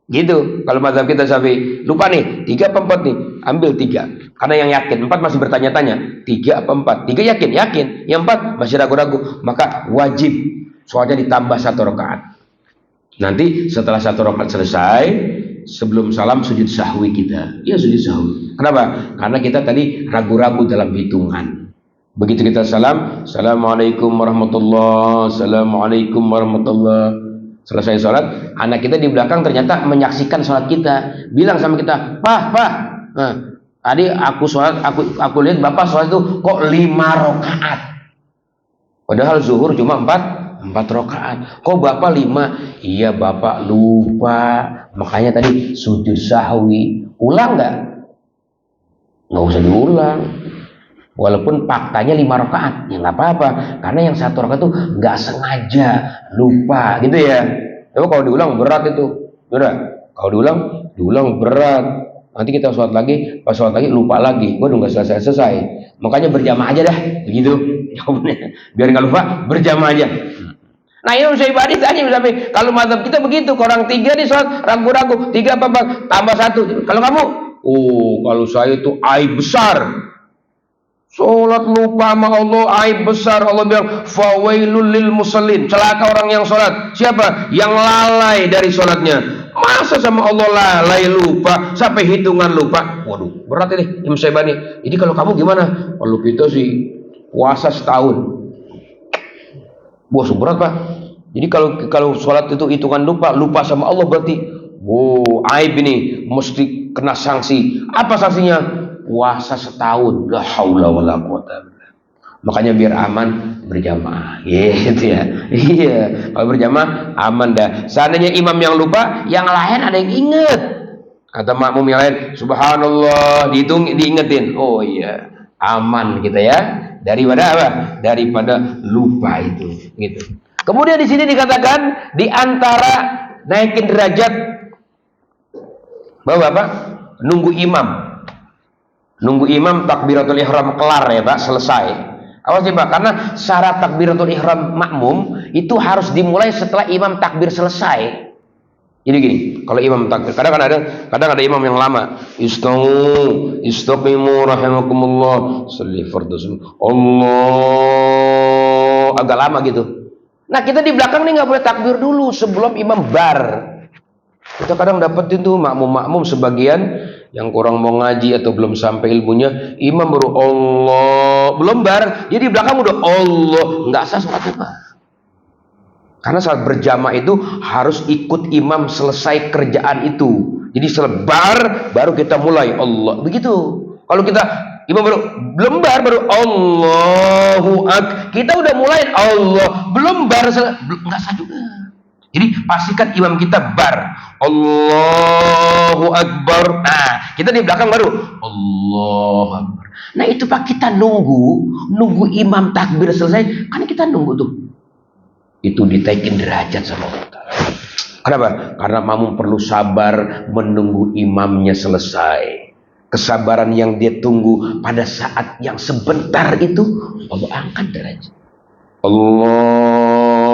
Gitu. Kalau mazhab kita Syafi'i, lupa nih 3 apa 4 nih, ambil 3. Karena yang yakin 4 masih bertanya-tanya, 3 apa 4? 3 yakin. Yang 4 masih ragu-ragu, maka wajib sholatnya ditambah 1 rakaat. Nanti setelah 1 rakaat selesai, sebelum salam sujud sahwi kita. Ya sujud sahwi. Kenapa? Karena kita tadi ragu-ragu dalam hitungan. Begitu kita salam, assalamualaikum warahmatullahi, assalamualaikum warahmatullahi. Selesai sholat, anak kita di belakang ternyata menyaksikan sholat kita, bilang sama kita, Pak, nah, tadi aku sholat, aku lihat bapak sholat itu kok 5 rakaat. Padahal zuhur cuma 4 rakaat. Kok bapak 5? Iya bapak lupa. Makanya tadi sujud sahwi. Ulang nggak? Nggak usah diulang. Walaupun faktanya 5 rakaat, ya nggak apa-apa. Karena yang 1 rakaat itu nggak sengaja, lupa, gitu ya. Tapi kalau diulang berat itu, berat. Kalau diulang berat. Nanti kita sholat lagi, pas sholat lagi lupa lagi. Waduh nggak selesai. Makanya berjamaah aja dah, begitu. Biar nggak lupa, berjamaah aja. Nah ini Imam Syaibani tanya sampai kalau mazhab kita begitu, orang 3 nih sholat ragu-ragu, 3 apa tambah 1. Kalau kamu, kalau saya itu aib besar. Sholat lupa sama Allah, aib besar. Allah bilang, fawailul lil musallin. Celaka orang yang sholat. Siapa? Yang lalai dari sholatnya. Masa sama Allah lalai lupa sampai hitungan lupa? Waduh, berat ini Imam Syaibani. Jadi kalau kamu gimana? Kalau kita sih puasa setahun. Wah, berat Pak. Jadi kalau sholat itu hitungan lupa sama Allah berarti, aib ini mesti kena sanksi. Apa sanksinya? Puasa setahun. La haula wala quwata. Makanya biar aman berjamaah, gitu ya. Iya, kalau berjamaah aman dah. Seandainya imam yang lupa, yang lain ada yang inget. Kata makmum yang lain, subhanallah, dihitung, diingetin. Oh iya, aman kita ya. Daripada apa? Daripada lupa itu, gitu. Kemudian di sini dikatakan di antara naikin derajat bahwa apa? Nunggu imam takbiratul ihram kelar ya Pak, selesai. Apa sih Pak? Karena syarat takbiratul ihram makmum itu harus dimulai setelah imam takbir selesai. Jadi gini, kalau imam takbir, kadang ada imam yang lama. Istaqimu rahimakumullah. Sholli fardhu. Allah agak lama gitu. Nah, kita di belakang nih nggak boleh takbir dulu sebelum imam bar. Kita kadang dapetin tuh makmum sebagian yang kurang mau ngaji atau belum sampai ilmunya, imam baru Allah, belum bar, jadi di belakang udah Allah, nggak sah sholatnya Pak. Karena saat berjamaah itu harus ikut imam selesai kerjaan itu. Jadi selebar baru kita mulai Allah. Begitu. Kalau kita imam belum bar baru Allahu Akbar, kita udah mulai Allah, belum bar nggak sah juga. Jadi pastikan imam kita bar Allahu Akbar. Nah, kita di belakang baru Allahu Akbar. Nah, itu Pak, kita nunggu imam takbir selesai. Kan kita nunggu tuh. Itu ditaikin derajat sama kita. Kenapa? Karena makmum perlu sabar menunggu imamnya selesai. Kesabaran yang dia tunggu pada saat yang sebentar itu, Allah angkat derajat. Allahu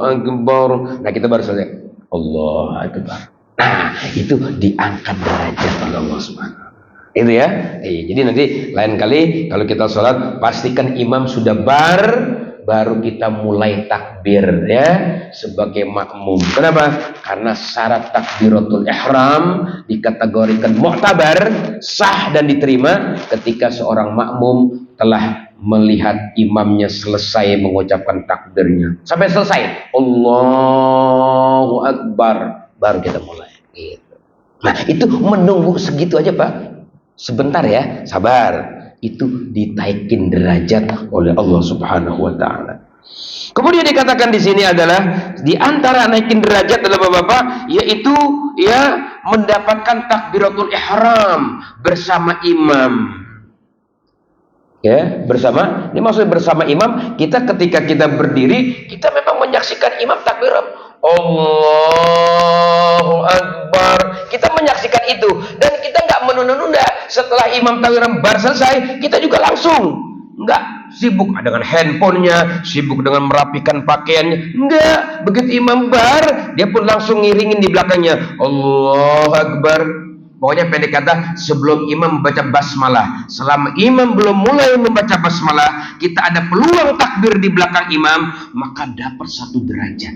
Akbar. Nah, kita baru selesai. Allahu Akbar. Nah, itu diangkat derajat oleh Allah Subhanahu. Itu ya. Jadi nanti lain kali kalau kita sholat, pastikan imam sudah baru kita mulai takbir ya sebagai makmum. Kenapa? Karena syarat takbiratul ihram dikategorikan mu'tabar, sah dan diterima ketika seorang makmum telah melihat imamnya selesai mengucapkan takbirnya sampai selesai Allahu Akbar, baru kita mulai gitu. Nah, itu menunggu segitu aja Pak, sebentar ya, sabar. Itu ditaikin derajat oleh Allah Subhanahu wa taala. Kemudian dikatakan di sini adalah di antara naikin derajat adalah Bapak, yaitu ya mendapatkan takbiratul ihram bersama imam. Ya, bersama, ini maksudnya bersama imam, kita ketika kita berdiri, kita memang menyaksikan imam takbir Allahu Akbar. Kita menyaksikan itu dan kita nggak menunda-nunda. Setelah imam takbir bar selesai, kita juga langsung nggak sibuk dengan handphonenya, sibuk dengan merapikan pakaiannya. Enggak, begitu imam bar, dia pun langsung ngiringin di belakangnya Allahu Akbar. Pokoknya pendek kata, sebelum imam membaca basmalah, selama imam belum mulai membaca basmalah, kita ada peluang takbir di belakang imam, maka dapat 1 derajat,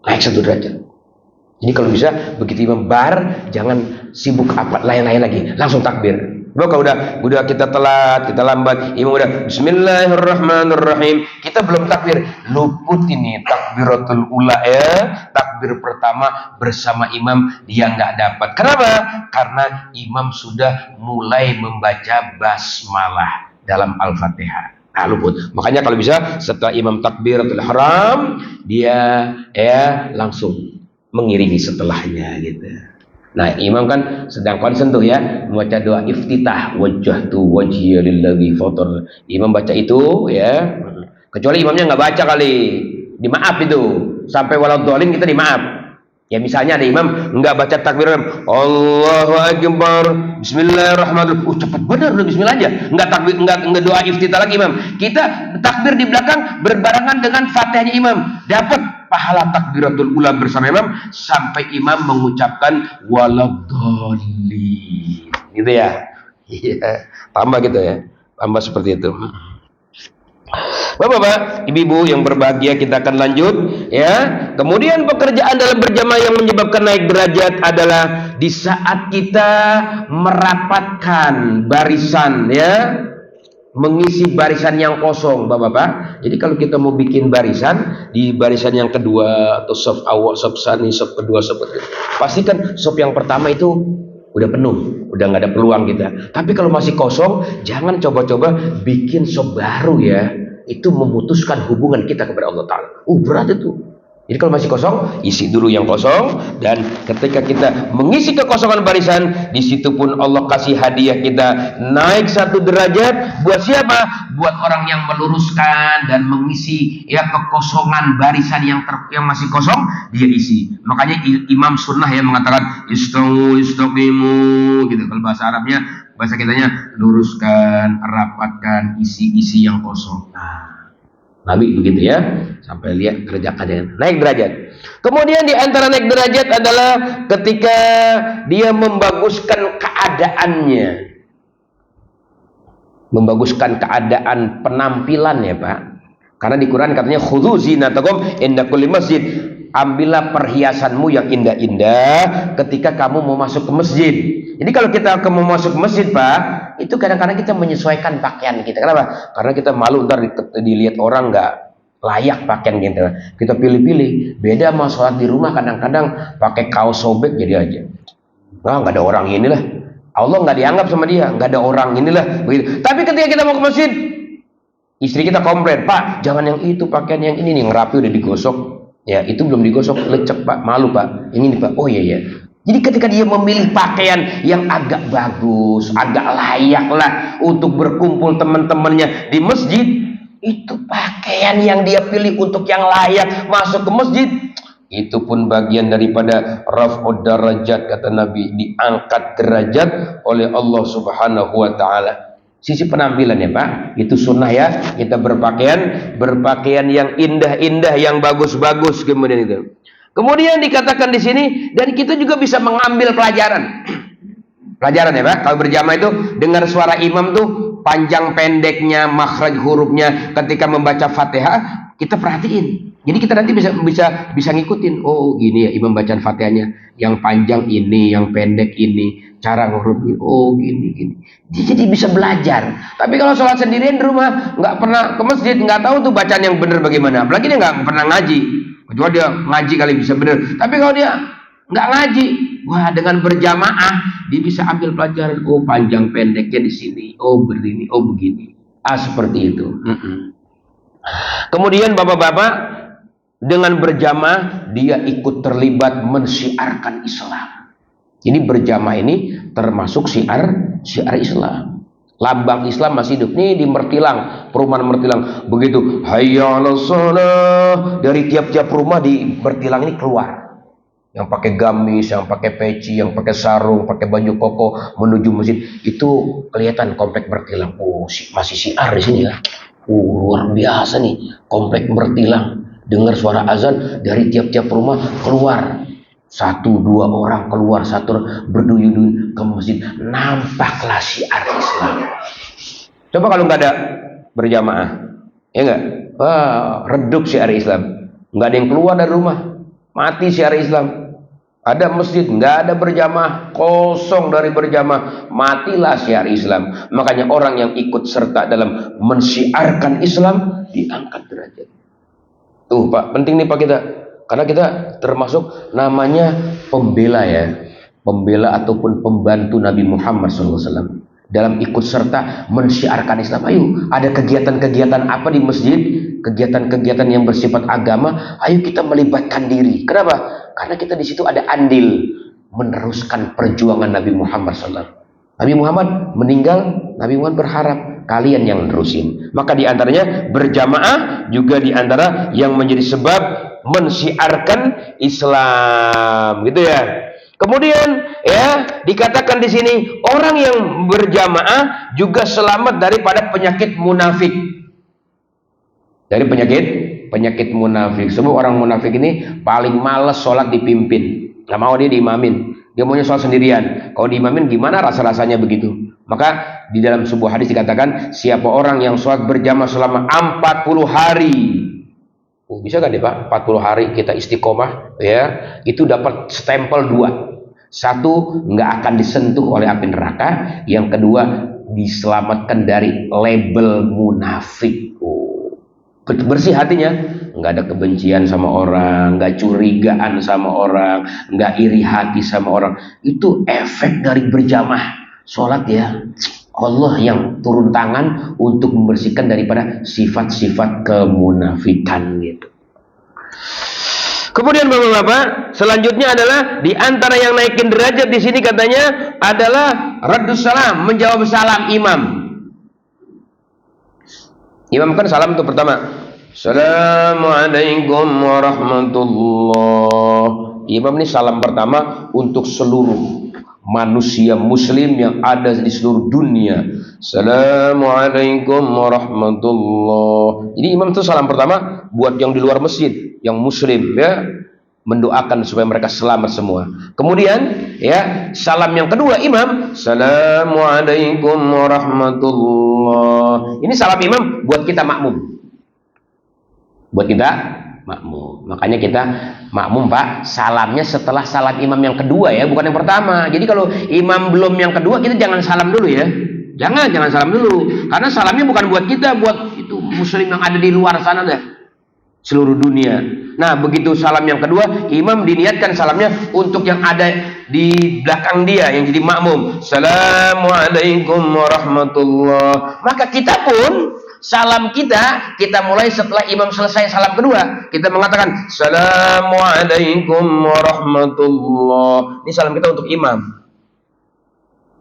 naik 1 derajat. Jadi kalau bisa begitu imam bar, jangan sibuk apa lain-lain lagi, langsung takbir. Kalau udah kita telat, kita lambat, imam udah Bismillahirrahmanirrahim, kita belum takbir, luput ini takbiratul ula ya, takbir pertama bersama imam, dia nggak dapat. Kenapa? Karena imam sudah mulai membaca basmalah dalam Al-Fatihah. Nah, luput. Makanya kalau bisa setelah imam takbiratul ihram, dia ya langsung mengiringi setelahnya gitu. Nah, imam kan sedang konsen tuh ya, membaca doa iftitah, wajjahtu wajhiya lilladzi fatar. Imam baca itu ya. Kecuali imamnya nggak baca kali, dimaaf itu. Sampai waladhdallin kita dimaaf. Ya misalnya ada imam nggak baca takbir, Allahu Akbar, Bismillahirrahmanirrahim. Cepat benar udah Bismillah aja. Nggak takbir, nggak doa iftitah lagi imam. Kita takbir di belakang berbarengan dengan Fatihahnya imam. Dapat pahala takbiratul ula bersama imam sampai imam mengucapkan waladhdallin. Gitu ya. Iya, tambah gitu ya. Tambah seperti itu. Bapak-bapak, ibu-ibu yang berbahagia, kita akan lanjut ya. Kemudian pekerjaan dalam berjamaah yang menyebabkan naik derajat adalah di saat kita merapatkan barisan ya, mengisi barisan yang kosong, bapak-bapak. Jadi kalau kita mau bikin barisan di barisan yang kedua atau sop awal, sop sani, sop kedua, sop ketiga, pastikan sop yang pertama itu udah penuh, udah nggak ada peluang kita. Tapi kalau masih kosong, jangan coba-coba bikin sop baru ya. Itu memutuskan hubungan kita kepada Allah Ta'ala. Berat itu. Jadi kalau masih kosong, isi dulu yang kosong, dan ketika kita mengisi kekosongan barisan, di situ pun Allah kasih hadiah kita naik 1 derajat. Buat siapa? Buat orang yang meluruskan dan mengisi ya kekosongan barisan yang masih kosong, dia isi. Makanya Imam Sunnah yang mengatakan istaqimu gitu. Kalau bahasa Arabnya, bahasa kitanya luruskan, rapatkan, isi yang kosong. Nah, Nabi begitu ya, sampai lihat kerjakannya naik derajat. Kemudian di antara naik derajat adalah ketika dia membaguskan keadaannya, membaguskan keadaan penampilan ya Pak. Karena di Quran katanya khudzu zinatakum inda kulli masjid. Ambillah perhiasanmu yang indah-indah ketika kamu mau masuk ke masjid. Jadi kalau kita mau masuk ke masjid Pak, itu kadang-kadang kita menyesuaikan pakaian kita. Kenapa? Karena kita malu ntar dilihat orang nggak layak pakaian kita. Kita pilih-pilih. Beda sama sholat di rumah, kadang-kadang pakai kaos sobek jadi aja. Nah, nggak ada orang inilah. Allah nggak dianggap sama dia, nggak ada orang inilah. Begitu. Tapi ketika kita mau ke masjid, istri kita komplain, Pak, jangan yang itu, pakaian yang ini nih, ngerapi udah digosok. Ya, itu belum digosok, lecek Pak, malu Pak. Ini nih Pak, oh iya. Jadi ketika dia memilih pakaian yang agak bagus, agak layak lah untuk berkumpul teman-temannya di masjid, itu pakaian yang dia pilih untuk yang layak masuk ke masjid, itu pun bagian daripada raf'ud darajat, kata Nabi, diangkat derajat oleh Allah Subhanahu wa Ta'ala. Sisi penampilan ya Pak, itu sunnah ya, kita berpakaian yang indah-indah, yang bagus-bagus. Kemudian dikatakan di sini, dan kita juga bisa mengambil pelajaran ya Pak. Kalau berjamaah itu dengar suara imam tuh panjang pendeknya, makhraj hurufnya ketika membaca Fatihah, kita perhatiin. Jadi kita nanti bisa ngikutin. Oh gini ya imam bacaan Fatihahnya, yang panjang ini, yang pendek ini, cara huruf ini. Oh gini. Jadi bisa belajar. Tapi kalau sholat sendirian di rumah, nggak pernah ke masjid, nggak tahu tuh bacaan yang benar bagaimana. Apalagi dia nggak pernah ngaji. Kecuali dia ngaji kali bisa benar. Tapi kalau dia nggak ngaji, wah, dengan berjamaah dia bisa ambil pelajaran. Oh panjang pendeknya di sini. Oh begini. Oh begini. Seperti itu. Kemudian bapak-bapak, dengan berjamaah dia ikut terlibat mensyiarkan Islam. Jadi berjamaah ini termasuk syiar Islam. Lambang Islam masih hidup nih di Mertilang, perumahan Mertilang. Begitu hayya 'alas shalah, dari tiap-tiap rumah di Mertilang ini keluar yang pakai gamis, yang pakai peci, yang pakai sarung, pakai baju koko menuju masjid. Itu kelihatan komplek Mertilang. Oh, masih syiar di sini ya. Luar biasa nih komplek Mertilang. Dengar suara azan dari tiap-tiap rumah keluar. 1-2 orang keluar, berduyun-duyun ke masjid. Nampaklah syiar Islam. Coba kalau nggak ada berjamaah, ya nggak? Redup syiar Islam. Nggak ada yang keluar dari rumah, mati syiar Islam. Ada masjid, nggak ada berjamaah, kosong dari berjamaah, matilah syiar Islam. Makanya orang yang ikut serta dalam mensyiarkan Islam diangkat derajat. Tuh Pak, penting nih Pak kita. Karena kita termasuk namanya pembela ya. Pembela ataupun pembantu Nabi Muhammad SAW. Dalam ikut serta mensyiarkan Islam. Ayo, ada kegiatan-kegiatan apa di masjid? Kegiatan-kegiatan yang bersifat agama. Ayo kita melibatkan diri. Kenapa? Karena kita di situ ada andil meneruskan perjuangan Nabi Muhammad SAW. Nabi Muhammad meninggal, Nabi Muhammad berharap kalian yang nerusin. Maka diantaranya berjamaah juga diantara yang menjadi sebab mensyiarkan Islam, gitu ya. Kemudian ya dikatakan di sini orang yang berjamaah juga selamat daripada penyakit munafik. Dari penyakit munafik. Sebab orang munafik ini paling males sholat dipimpin. Nggak mau dia diimamin. Dia maunya sholat sendirian. Kalau diimamin gimana rasa-rasanya begitu? Maka di dalam sebuah hadis dikatakan, siapa orang yang sholat berjamaah selama 40 hari, bisa kan ya Pak? 40 hari kita istiqomah, ya, itu dapat stempel 2. Satu, nggak akan disentuh oleh api neraka. Yang kedua, diselamatkan dari label munafik. Bersih hatinya, nggak ada kebencian sama orang, nggak curigaan sama orang, nggak iri hati sama orang. Itu efek dari berjamaah sholat ya. Allah yang turun tangan untuk membersihkan daripada sifat-sifat kemunafikan gitu. Kemudian Bapak-bapak, selanjutnya adalah di antara yang naikin derajat di sini katanya adalah raddus salam, menjawab salam imam. Imam kan salam itu pertama, Assalamualaikum warahmatullah. Imam ini salam pertama untuk seluruh manusia muslim yang ada di seluruh dunia. Assalamualaikum warahmatullah. Jadi imam itu salam pertama buat yang di luar masjid, yang muslim ya, mendoakan supaya mereka selamat semua. Kemudian ya, salam yang kedua imam, Assalamualaikum warahmatullah. Ini salam imam buat kita makmum. Buat kita makmum. Makanya kita makmum Pak, salamnya setelah salam imam yang kedua ya, bukan yang pertama. Jadi kalau imam belum yang kedua, kita jangan salam dulu ya. Jangan salam dulu. Karena salamnya bukan buat kita, buat itu muslim yang ada di luar sana dah. Seluruh dunia. Nah, begitu salam yang kedua, imam diniatkan salamnya untuk yang ada di belakang dia, yang jadi makmum. Assalamualaikum warahmatullah. Maka kita pun salam kita mulai setelah imam selesai salam kedua. Kita mengatakan Assalamualaikum warahmatullah. Ini salam kita untuk imam.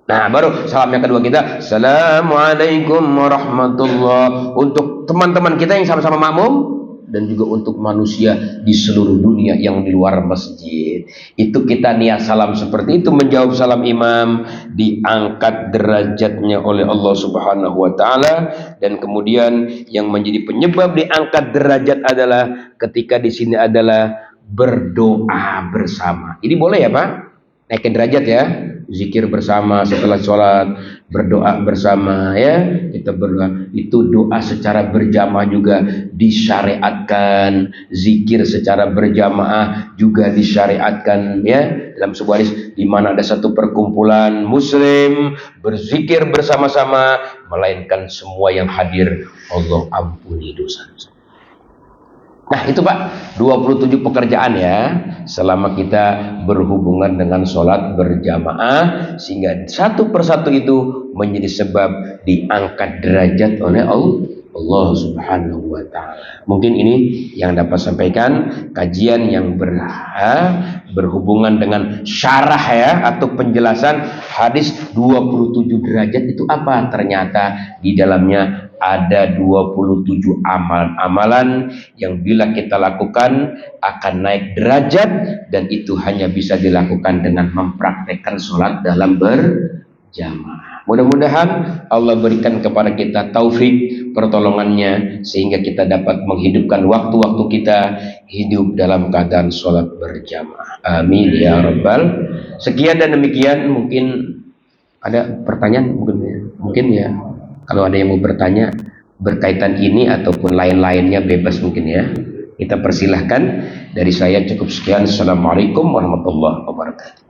Nah, baru salam yang kedua kita Assalamualaikum warahmatullah untuk teman-teman kita yang sama-sama makmum dan juga untuk manusia di seluruh dunia yang di luar masjid. Itu kita niat salam seperti itu, menjawab salam imam, diangkat derajatnya oleh Allah Subhanahu wa taala. Dan kemudian yang menjadi penyebab diangkat derajat adalah ketika di sini adalah berdoa bersama. Ini boleh ya Pak? Naikin derajat ya, zikir bersama setelah sholat, berdoa bersama ya, kita berdoa. Itu doa secara berjamaah juga disyariatkan, zikir secara berjamaah juga disyariatkan ya. Dalam sebuah hadis di mana ada satu perkumpulan muslim berzikir bersama-sama, melainkan semua yang hadir Allah ampuni dosa. Nah itu Pak, 27 pekerjaan ya selama kita berhubungan dengan sholat berjamaah, sehingga satu persatu itu menjadi sebab diangkat derajat oleh Allah Subhanahu wa taala. Mungkin ini yang dapat sampaikan kajian yang berhubungan dengan syarah ya, atau penjelasan hadis 27 derajat itu apa. Ternyata di dalamnya ada 27 amalan-amalan yang bila kita lakukan akan naik derajat, dan itu hanya bisa dilakukan dengan mempraktekkan sholat dalam berjamaah. Mudah-mudahan Allah berikan kepada kita taufik pertolongannya sehingga kita dapat menghidupkan waktu-waktu kita hidup dalam keadaan sholat berjamaah. Amin ya rabbal. Sekian dan demikian. Mungkin ada pertanyaan, mungkin ya. Kalau ada yang mau bertanya berkaitan ini ataupun lain-lainnya bebas mungkin ya. Kita persilahkan. Dari saya cukup sekian. Assalamualaikum warahmatullahi wabarakatuh.